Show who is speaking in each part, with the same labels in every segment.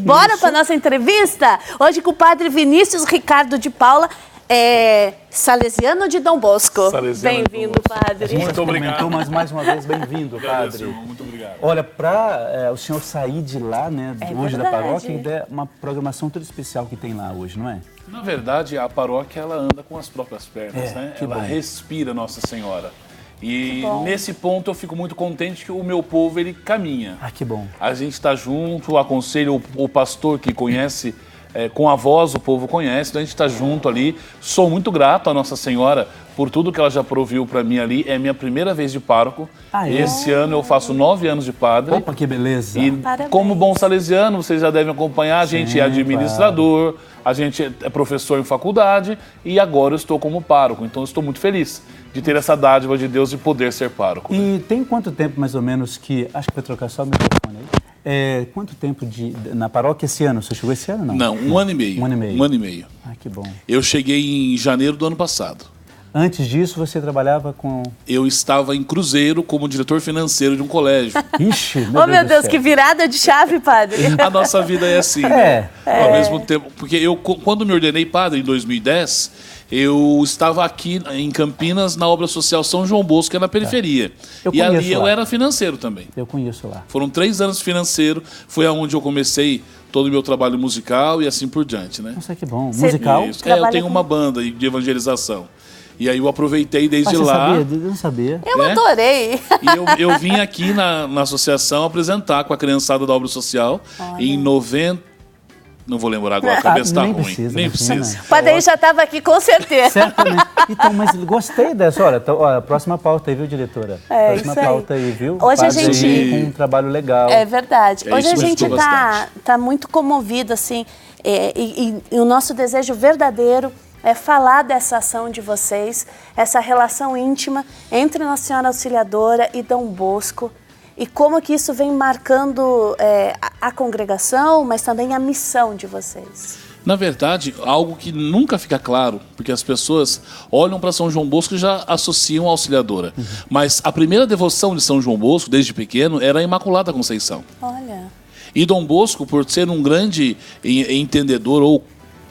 Speaker 1: Bora para nossa entrevista? Hoje com o padre Vinícius Ricardo de Paula, salesiano de Dom Bosco. Bem-vindo, padre.
Speaker 2: Muito obrigado. Mas mais uma vez, bem-vindo, padre.
Speaker 3: Muito obrigado.
Speaker 2: Olha, para o senhor sair de lá, né, hoje da
Speaker 1: verdade.
Speaker 2: paróquia, é uma programação toda especial que tem lá hoje, não é?
Speaker 3: Na verdade, a paróquia ela anda com as próprias pernas, né?
Speaker 2: que
Speaker 3: Ela
Speaker 2: bom.
Speaker 3: respira Nossa Senhora. E nesse ponto eu fico muito contente que o meu povo ele caminha.
Speaker 2: Ah, que bom.
Speaker 3: A gente está junto, aconselho o pastor que conhece, com a voz o povo conhece, então a gente está junto ali. Sou muito grato à Nossa Senhora por tudo que ela já proviu para mim ali. É minha primeira vez de pároco.
Speaker 2: Ah, é?
Speaker 3: Esse ano eu faço 9 anos de padre.
Speaker 2: Opa, que beleza.
Speaker 3: E
Speaker 1: Parabéns.
Speaker 3: como bom salesiano, vocês já devem acompanhar, a gente é administrador, a gente é professor em faculdade e agora eu estou como pároco. Então eu estou muito feliz de ter essa dádiva de Deus e poder ser pároco.
Speaker 2: E tem quanto tempo, mais ou menos, que... Acho que vai trocar só o microfone aí. Quanto tempo na paróquia esse ano? Você chegou esse ano, não?
Speaker 3: Não, um ano e meio.
Speaker 2: Um ano e meio.
Speaker 3: Um ano e meio.
Speaker 2: Ah, que bom.
Speaker 3: Eu cheguei em janeiro do ano passado.
Speaker 2: Antes disso, você trabalhava com...
Speaker 3: Eu estava em Cruzeiro como diretor financeiro de um colégio.
Speaker 2: Ixi,
Speaker 1: Oh, meu
Speaker 2: do
Speaker 1: Deus,
Speaker 2: céu.
Speaker 1: que virada de chave, padre.
Speaker 3: A nossa vida é assim, né? Ao mesmo tempo, porque eu, quando me ordenei padre em 2010, eu estava aqui em Campinas na obra social São João Bosco, que é na periferia.
Speaker 2: Eu
Speaker 3: E ali
Speaker 2: conheço
Speaker 3: eu
Speaker 2: lá.
Speaker 3: era financeiro também.
Speaker 2: Eu conheço lá.
Speaker 3: Foram 3 anos financeiro, foi aonde eu comecei todo o meu trabalho musical e assim por diante, né?
Speaker 2: Nossa, que bom.
Speaker 1: Você-
Speaker 2: Musical?
Speaker 3: Isso.
Speaker 1: Trabalha
Speaker 3: Eu tenho
Speaker 1: com-
Speaker 3: uma banda de evangelização. E aí eu aproveitei
Speaker 2: Ah,
Speaker 3: desde
Speaker 2: você
Speaker 3: lá.
Speaker 2: sabia? Eu não sabia.
Speaker 1: Eu
Speaker 3: né?
Speaker 1: adorei.
Speaker 3: E eu vim aqui na associação apresentar com a criançada da obra social em 90. Não vou lembrar agora, a cabeça está
Speaker 2: nem
Speaker 3: ruim.
Speaker 2: precisa,
Speaker 3: Nem
Speaker 2: imagina.
Speaker 3: precisa.
Speaker 1: O padre aí já estava aqui, com certeza.
Speaker 2: Certamente. Então, mas gostei dessa. Olha, a próxima pauta aí, viu, diretora? Próxima
Speaker 1: isso aí.
Speaker 2: pauta aí, viu?
Speaker 1: Hoje a
Speaker 2: Padre
Speaker 1: gente-
Speaker 2: aí com um trabalho legal.
Speaker 1: É verdade.
Speaker 3: É
Speaker 1: Hoje
Speaker 3: isso
Speaker 1: a
Speaker 3: que eu
Speaker 1: gente
Speaker 3: estou
Speaker 1: tá muito comovido, assim, e o nosso desejo verdadeiro é falar dessa ação de vocês, essa relação íntima entre Nossa Senhora Auxiliadora e Dom Bosco, e como que isso vem marcando a congregação, mas também a missão de vocês.
Speaker 3: Na verdade, algo que nunca fica claro, porque as pessoas olham para São João Bosco e já associam a Auxiliadora. Mas a primeira devoção de São João Bosco, desde pequeno, era a Imaculada Conceição.
Speaker 1: Olha,
Speaker 3: E Dom Bosco, por ser um grande entendedor ou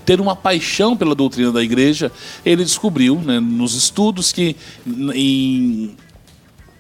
Speaker 3: ter uma paixão pela doutrina da igreja, ele descobriu, né, nos estudos que em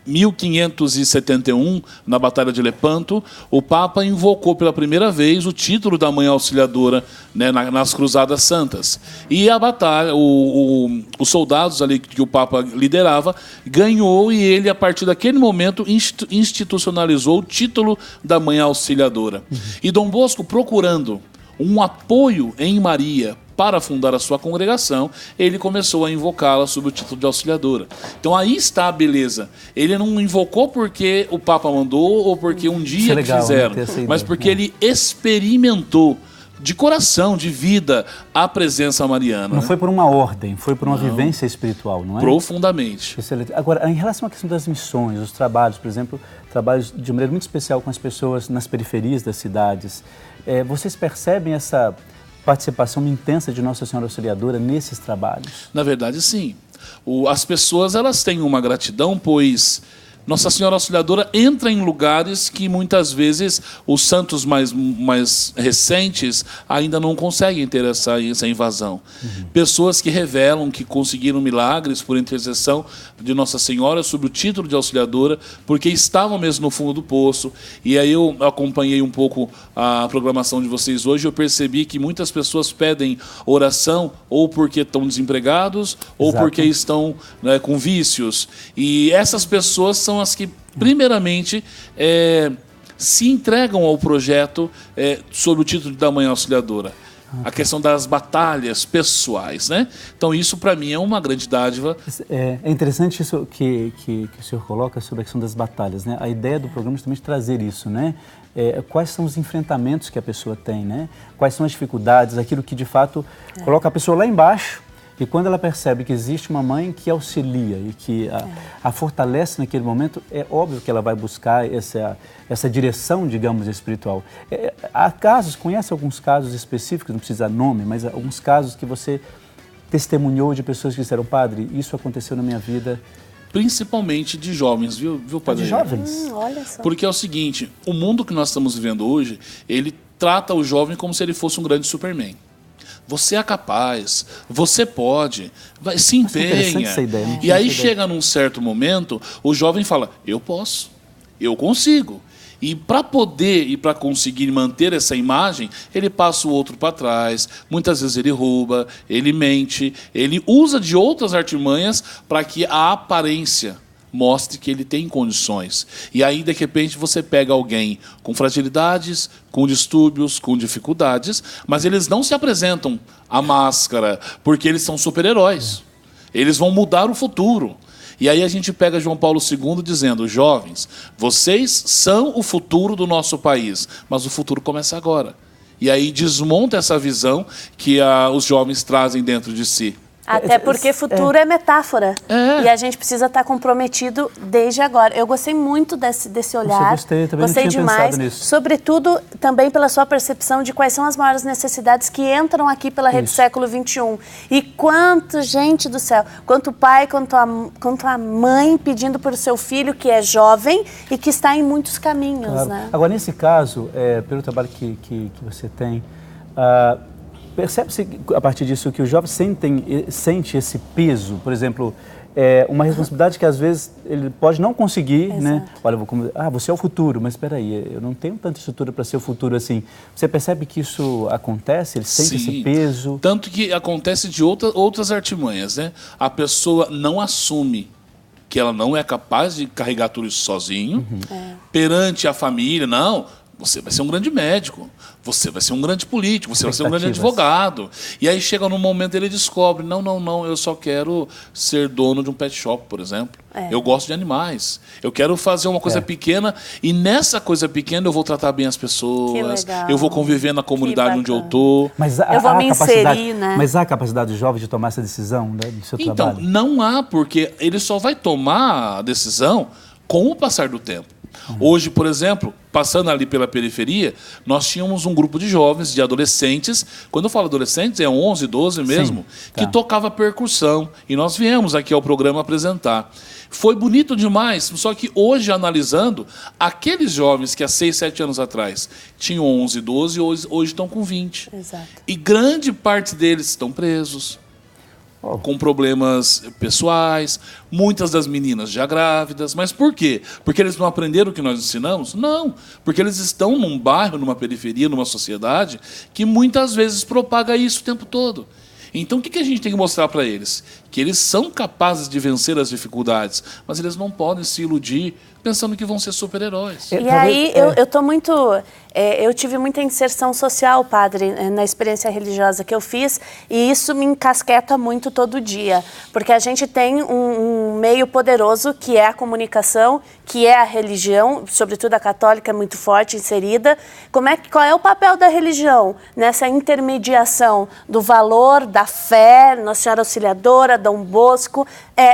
Speaker 3: 1571, na Batalha de Lepanto, o Papa invocou pela primeira vez o título da Mãe Auxiliadora, né, nas Cruzadas Santas. E a batalha, os soldados ali que o Papa liderava, ganhou e ele, a partir daquele momento, institucionalizou o título da Mãe Auxiliadora. E Dom Bosco, procurando um apoio em Maria para fundar a sua congregação, ele começou a invocá-la sob o título de Auxiliadora. Então aí está a beleza. Ele não invocou porque o Papa mandou ou porque um dia
Speaker 2: é legal,
Speaker 3: fizeram,
Speaker 2: né, ter essa ideia,
Speaker 3: mas porque
Speaker 2: né?
Speaker 3: ele experimentou de coração, de vida, a presença mariana.
Speaker 2: Não
Speaker 3: né?
Speaker 2: foi por uma ordem, foi por uma vivência espiritual, não é?
Speaker 3: Profundamente.
Speaker 2: Excelente. Agora, em relação à questão das missões, os trabalhos, por exemplo, trabalhos de uma maneira muito especial com as pessoas nas periferias das cidades, vocês percebem essa participação intensa de Nossa Senhora Auxiliadora nesses trabalhos?
Speaker 3: Na verdade, sim. As pessoas elas têm uma gratidão, pois Nossa Senhora Auxiliadora entra em lugares que muitas vezes os santos mais recentes ainda não conseguem ter essa invasão. Pessoas que revelam que conseguiram milagres por intercessão de Nossa Senhora sob o título de Auxiliadora, porque estavam mesmo no fundo do poço. E aí eu acompanhei um pouco a programação de vocês hoje e eu percebi que muitas pessoas pedem oração ou porque estão desempregados ou
Speaker 2: Exato.
Speaker 3: porque estão, né, com vícios. E essas pessoas são as que, primeiramente, se entregam ao projeto sob o título da Mãe Auxiliadora. A questão das batalhas pessoais, né? Então isso, para mim, é uma grande dádiva.
Speaker 2: É interessante isso que o senhor coloca sobre a questão das batalhas, né? A ideia do programa é justamente trazer isso, né? Quais são os enfrentamentos que a pessoa tem, né? Quais são as dificuldades, aquilo que, de fato, coloca a pessoa lá embaixo. E quando ela percebe que existe uma mãe que auxilia e que a fortalece naquele momento, é óbvio que ela vai buscar essa direção, digamos, espiritual. Há casos, conhece alguns casos específicos, não precisa dar nome, mas alguns casos que você testemunhou de pessoas que disseram: padre, isso aconteceu na minha vida.
Speaker 3: Principalmente de jovens, viu, Padre?
Speaker 2: De jovens?
Speaker 1: olha só.
Speaker 3: Porque é o seguinte, o mundo que nós estamos vivendo hoje, ele trata o jovem como se ele fosse um grande Superman. Você é capaz, você pode, se empenha.
Speaker 2: Essa ideia, né?
Speaker 3: E aí chega num certo momento, o jovem fala, eu posso, eu consigo. E para poder e para conseguir manter essa imagem, ele passa o outro para trás, muitas vezes ele rouba, ele mente, ele usa de outras artimanhas para que a aparência mostre que ele tem condições. E aí, de repente, você pega alguém com fragilidades, com distúrbios, com dificuldades, mas eles não se apresentam à máscara, porque eles são super-heróis. Eles vão mudar o futuro. E aí a gente pega João Paulo II dizendo, jovens, vocês são o futuro do nosso país, mas o futuro começa agora. E aí desmonta essa visão que os jovens trazem dentro de si.
Speaker 1: Até porque futuro é metáfora. E a gente precisa estar comprometido desde agora. Eu gostei muito desse olhar.
Speaker 2: Gostei, também
Speaker 1: gostei
Speaker 2: não tinha
Speaker 1: demais.
Speaker 2: pensado nisso.
Speaker 1: Sobretudo também pela sua percepção de quais são as maiores necessidades que entram aqui pela Rede Século XXI. E quanto, gente do céu, quanto pai, quanto a mãe pedindo para o seu filho que é jovem e que está em muitos caminhos.
Speaker 2: Claro.
Speaker 1: Né?
Speaker 2: Agora, nesse caso, pelo trabalho que você tem, percebe-se, a partir disso, que os jovens sente esse peso, por exemplo, uma responsabilidade que às vezes ele pode não conseguir, né? Olha, você é o futuro, mas espera aí, eu não tenho tanta estrutura para ser o futuro assim. Você percebe que isso acontece? Ele sente esse peso?
Speaker 3: Tanto que acontece de outras artimanhas, né? A pessoa não assume que ela não é capaz de carregar tudo isso sozinho, perante a família, não. Você vai ser um grande médico, você vai ser um grande político, você vai ser um grande advogado. E aí chega num momento ele descobre, não, eu só quero ser dono de um pet shop, por exemplo. Eu gosto de animais. Eu quero fazer uma coisa pequena e nessa coisa pequena eu vou tratar bem as pessoas, eu vou conviver na comunidade onde eu estou.
Speaker 2: Mas
Speaker 1: eu vou me inserir, né?
Speaker 2: Mas há a capacidade do jovem de tomar essa decisão, né, do seu trabalho?
Speaker 3: Então, não há, porque ele só vai tomar a decisão com o passar do tempo. Hoje, por exemplo, passando ali pela periferia, nós tínhamos um grupo de jovens, de adolescentes, quando eu falo adolescentes, é 11, 12 mesmo, que tocava percussão. E nós viemos aqui ao programa apresentar. Foi bonito demais, só que hoje, analisando, aqueles jovens que há 6, 7 anos atrás tinham 11, 12, hoje estão com 20.
Speaker 1: Exato.
Speaker 3: E grande parte deles estão presos, com problemas pessoais, muitas das meninas já grávidas. Mas por quê? Porque eles não aprenderam o que nós ensinamos? Não, porque eles estão num bairro, numa periferia, numa sociedade que muitas vezes propaga isso o tempo todo. Então, o que a gente tem que mostrar para eles? Que eles são capazes de vencer as dificuldades, mas eles não podem se iludir pensando que vão ser super-heróis.
Speaker 1: E aí, eu tô muito... eu tive muita inserção social, padre, na experiência religiosa que eu fiz, e isso me encasqueta muito todo dia, porque a gente tem um meio poderoso, que é a comunicação, que é a religião, sobretudo a católica, é muito forte, inserida. Qual é o papel da religião nessa intermediação do valor, da fé, Nossa Senhora Auxiliadora, Dom Bosco,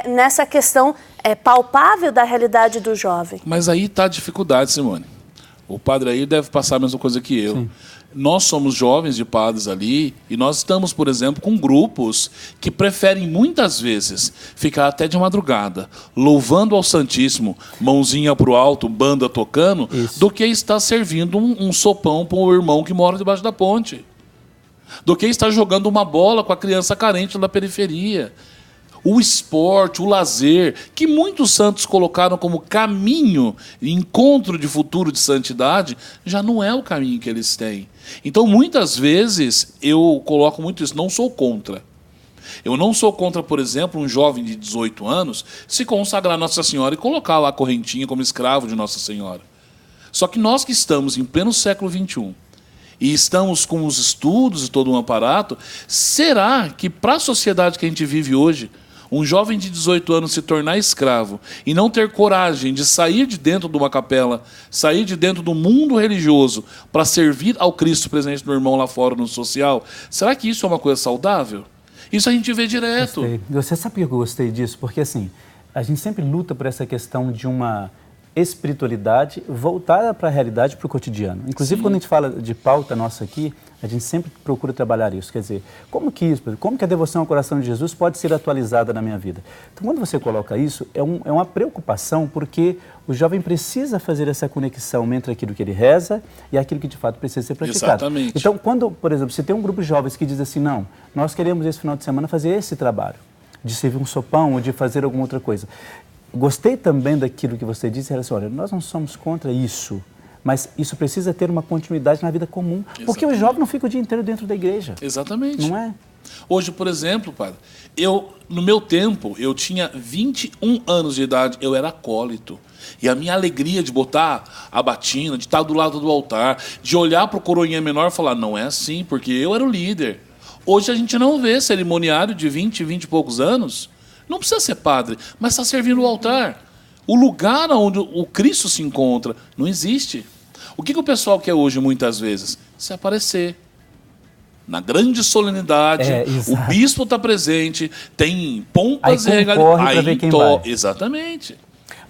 Speaker 1: nessa questão palpável da realidade do jovem?
Speaker 3: Mas aí está a dificuldade, Simone. O padre aí deve passar a mesma coisa que eu. Sim. Nós somos jovens de padres ali e nós estamos, por exemplo, com grupos que preferem muitas vezes ficar até de madrugada louvando ao Santíssimo, mãozinha para o alto, banda tocando, do que estar servindo um sopão para um irmão que mora debaixo da ponte. Do que estar jogando uma bola com a criança carente da periferia. O esporte, o lazer, que muitos santos colocaram como caminho, encontro de futuro de santidade, já não é o caminho que eles têm. Então, muitas vezes, eu coloco muito isso, não sou contra. Eu não sou contra, por exemplo, um jovem de 18 anos se consagrar a Nossa Senhora e colocar lá a correntinha como escravo de Nossa Senhora. Só que nós que estamos em pleno século XXI, e estamos com os estudos e todo um aparato, será que para a sociedade que a gente vive hoje, um jovem de 18 anos se tornar escravo e não ter coragem de sair de dentro de uma capela, sair de dentro do mundo religioso para servir ao Cristo presente no irmão lá fora no social, será que isso é uma coisa saudável? Isso a gente vê direto.
Speaker 2: Gostei. Você sabe por que eu gostei disso? Porque assim, a gente sempre luta por essa questão de uma espiritualidade voltada para a realidade, para o cotidiano. Inclusive, quando a gente fala de pauta nossa aqui, a gente sempre procura trabalhar isso. Quer dizer, como que a devoção ao coração de Jesus pode ser atualizada na minha vida? Então, quando você coloca isso, é uma preocupação, porque o jovem precisa fazer essa conexão entre aquilo que ele reza e aquilo que de fato precisa ser praticado.
Speaker 3: Exatamente.
Speaker 2: Então, quando, por exemplo, você tem um grupo de jovens que diz assim, não, nós queremos esse final de semana fazer esse trabalho, de servir um sopão ou de fazer alguma outra coisa. Gostei também daquilo que você disse, era assim, olha, nós não somos contra isso, mas isso precisa ter uma continuidade na vida comum, porque o jovem não fica o dia inteiro dentro da igreja.
Speaker 3: Exatamente.
Speaker 2: Não é?
Speaker 3: Hoje, por exemplo, padre, no meu tempo, eu tinha 21 anos de idade, eu era acólito. E a minha alegria de botar a batina, de estar do lado do altar, de olhar para o coroinha menor e falar, não é assim, porque eu era o líder. Hoje a gente não vê cerimoniário de 20 e poucos anos. Não precisa ser padre, mas está servindo o altar. O lugar onde o Cristo se encontra não existe. O que o pessoal quer hoje, muitas vezes? Se aparecer. Na grande solenidade, o bispo está presente, tem pompas e regalias. Exatamente.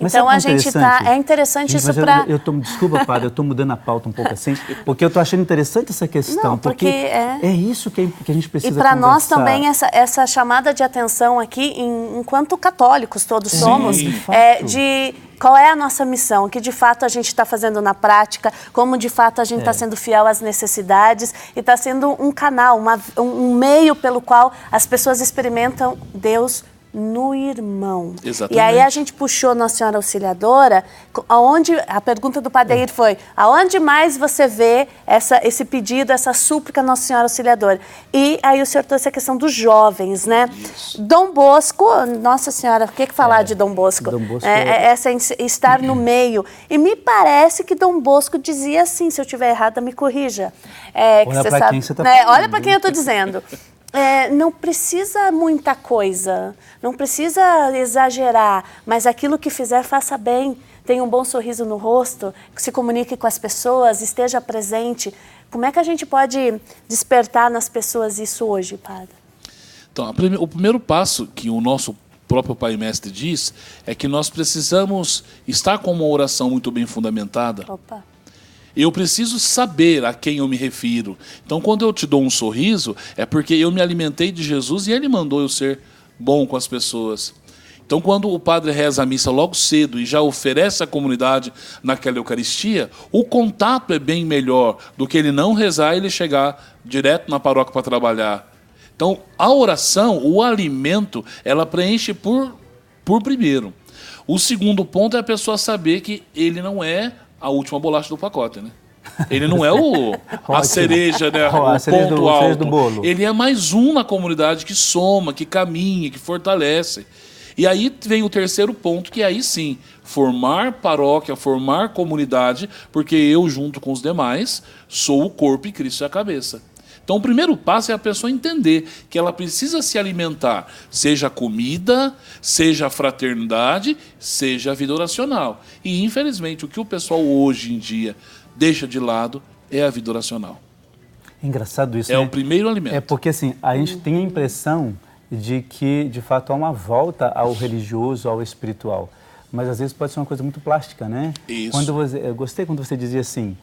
Speaker 2: Mas
Speaker 1: então a gente está... É interessante isso para...
Speaker 2: Desculpa, padre, eu estou mudando a pauta um pouco assim, porque eu estou achando interessante essa questão.
Speaker 1: Não, porque
Speaker 2: é isso que a gente precisa conversar.
Speaker 1: E para nós também essa chamada de atenção aqui, enquanto católicos todos somos, de qual é a nossa missão, o que de fato a gente está fazendo na prática, como de fato a gente está sendo fiel às necessidades e está sendo um canal, um meio pelo qual as pessoas experimentam Deus no irmão.
Speaker 3: Exatamente.
Speaker 1: E aí a gente puxou Nossa Senhora Auxiliadora, a pergunta do Padre Air foi, aonde mais você vê esse pedido, essa súplica Nossa Senhora Auxiliadora? E aí o senhor trouxe a questão dos jovens, né?
Speaker 3: Isso.
Speaker 1: Dom Bosco, Nossa Senhora, o que falar de Dom Bosco?
Speaker 2: Dom Bosco
Speaker 1: essa estar no meio. E me parece que Dom Bosco dizia assim, se eu estiver errada, me corrija.
Speaker 2: Olha para quem você está falando.
Speaker 1: Olha para quem eu estou dizendo. Não precisa muita coisa, não precisa exagerar, mas aquilo que fizer, faça bem. Tenha um bom sorriso no rosto, se comunique com as pessoas, esteja presente. Como é que a gente pode despertar nas pessoas isso hoje, padre?
Speaker 3: Então, o primeiro passo que o nosso próprio Pai Mestre diz é que nós precisamos estar com uma oração muito bem fundamentada.
Speaker 1: Opa.
Speaker 3: Eu preciso saber a quem eu me refiro. Então, quando eu te dou um sorriso, é porque eu me alimentei de Jesus e Ele mandou eu ser bom com as pessoas. Então, quando o padre reza a missa logo cedo e já oferece à comunidade naquela Eucaristia, o contato é bem melhor do que ele não rezar e ele chegar direto na paróquia para trabalhar. Então, a oração, o alimento, ela preenche por primeiro. O segundo ponto é a pessoa saber que ele não é a última bolacha do pacote, né? Ele não é a cereja, né? O ponto alto.
Speaker 2: Do bolo.
Speaker 3: Ele é mais um na comunidade que soma, que caminha, que fortalece. E aí vem o terceiro ponto, que aí sim, formar paróquia, formar comunidade, porque eu, junto com os demais, sou o corpo e Cristo é a cabeça. Então, o primeiro passo é a pessoa entender que ela precisa se alimentar, seja a comida, seja a fraternidade, seja a vida oracional. E, infelizmente, o que o pessoal hoje em dia deixa de lado é a vida oracional.
Speaker 2: É engraçado isso,
Speaker 3: né?
Speaker 2: É
Speaker 3: o primeiro alimento.
Speaker 2: É porque, assim, a gente tem a impressão de que, de fato, há uma volta ao religioso, ao espiritual. Mas, às vezes, pode ser uma coisa muito plástica, né?
Speaker 3: Isso.
Speaker 2: Eu gostei quando você dizia assim,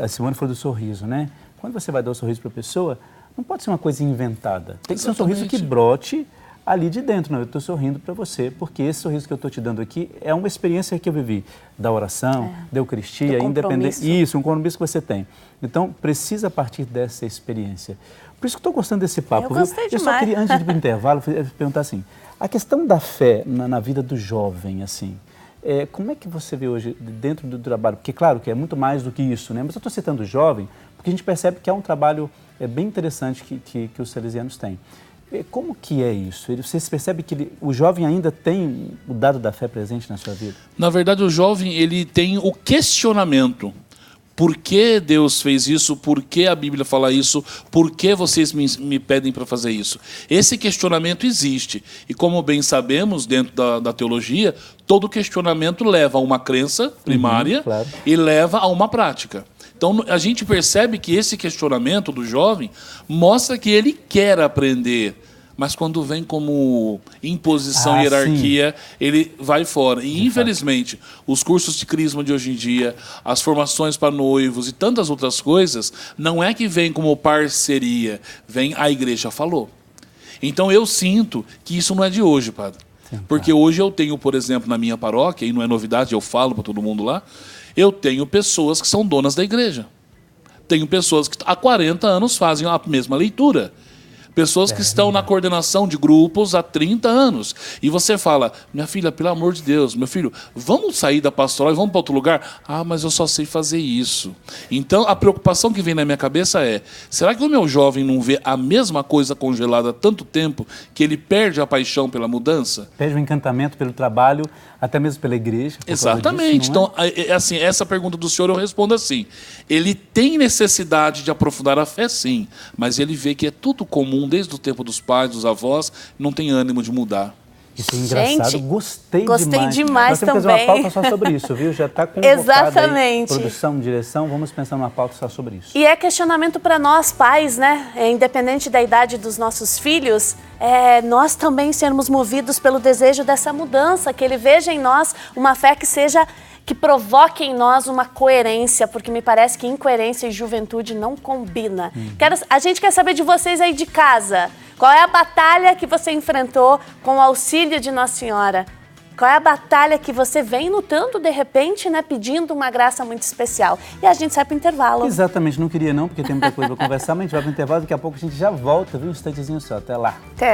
Speaker 2: a Simone falou do sorriso, né? Quando você vai dar o sorriso para a pessoa, não pode ser uma coisa inventada. Tem que ser um sorriso que brote ali de dentro. Não, eu estou sorrindo para você, porque esse sorriso que eu estou te dando aqui é uma experiência que eu vivi da oração, da Eucaristia, independente. Isso, um compromisso que você tem. Então, precisa partir dessa experiência. Por isso que eu estou gostando desse papo.
Speaker 1: Eu gostei demais.
Speaker 2: Eu só queria, antes de ir para o intervalo, perguntar assim, a questão da fé na vida do jovem, assim, como é que você vê hoje dentro do trabalho? Porque, claro, que é muito mais do que isso, né? Mas eu estou citando o jovem, porque a gente percebe que é um trabalho bem interessante que os salesianos têm. Como que é isso? Você percebe que o jovem ainda tem o dado da fé presente na sua vida?
Speaker 3: Na verdade, o jovem ele tem o questionamento. Por que Deus fez isso? Por que a Bíblia fala isso? Por que vocês me pedem para fazer isso? Esse questionamento existe. E como bem sabemos, dentro da teologia, todo questionamento leva a uma crença primária
Speaker 2: claro.
Speaker 3: E leva a uma prática. Então, a gente percebe que esse questionamento do jovem mostra que ele quer aprender mas quando vem como imposição e hierarquia, ele vai fora. E, infelizmente, os cursos de crisma de hoje em dia, as formações para noivos e tantas outras coisas, não é que vem como parceria, vem a igreja falou. Então, eu sinto que isso não é de hoje, padre. Porque hoje eu tenho, por exemplo, na minha paróquia, e não é novidade, eu falo para todo mundo lá, eu tenho pessoas que são donas da igreja. Tenho pessoas que há 40 anos fazem a mesma leitura. Pessoas que estão na coordenação de grupos há 30 anos. E você fala, minha filha, pelo amor de Deus, meu filho, vamos sair da pastoral e vamos para outro lugar? Ah, mas eu só sei fazer isso. Então, a preocupação que vem na minha cabeça é, será que o meu jovem não vê a mesma coisa congelada há tanto tempo que ele perde a paixão pela mudança?
Speaker 2: Perde o encantamento pelo trabalho, até mesmo pela igreja.
Speaker 3: Exatamente.
Speaker 2: Disso,
Speaker 3: então, assim, essa pergunta do senhor eu respondo assim. Ele tem necessidade de aprofundar a fé, sim, mas ele vê que é tudo comum desde o tempo dos pais, dos avós, não tem ânimo de mudar.
Speaker 2: Isso é engraçado,
Speaker 1: Gente,
Speaker 2: gostei
Speaker 1: demais
Speaker 2: Nós temos que fazer uma pauta só sobre isso, viu? Já está convocada
Speaker 1: Exatamente.
Speaker 2: Aí, produção, direção, vamos pensar numa pauta só sobre isso.
Speaker 1: E é questionamento para nós pais, né? Independente da idade dos nossos filhos, nós também sermos movidos pelo desejo dessa mudança, que ele veja em nós uma fé que provoque em nós uma coerência, porque me parece que incoerência e juventude não combina. A gente quer saber de vocês aí de casa. Qual é a batalha que você enfrentou com o auxílio de Nossa Senhora? Qual é a batalha que você vem lutando de repente, né, pedindo uma graça muito especial? E a gente sai para o intervalo.
Speaker 2: Exatamente, não queria não, porque tem muita coisa para conversar, mas a gente vai para o intervalo, daqui a pouco a gente já volta, viu? Um instantezinho só, até lá.
Speaker 1: Até.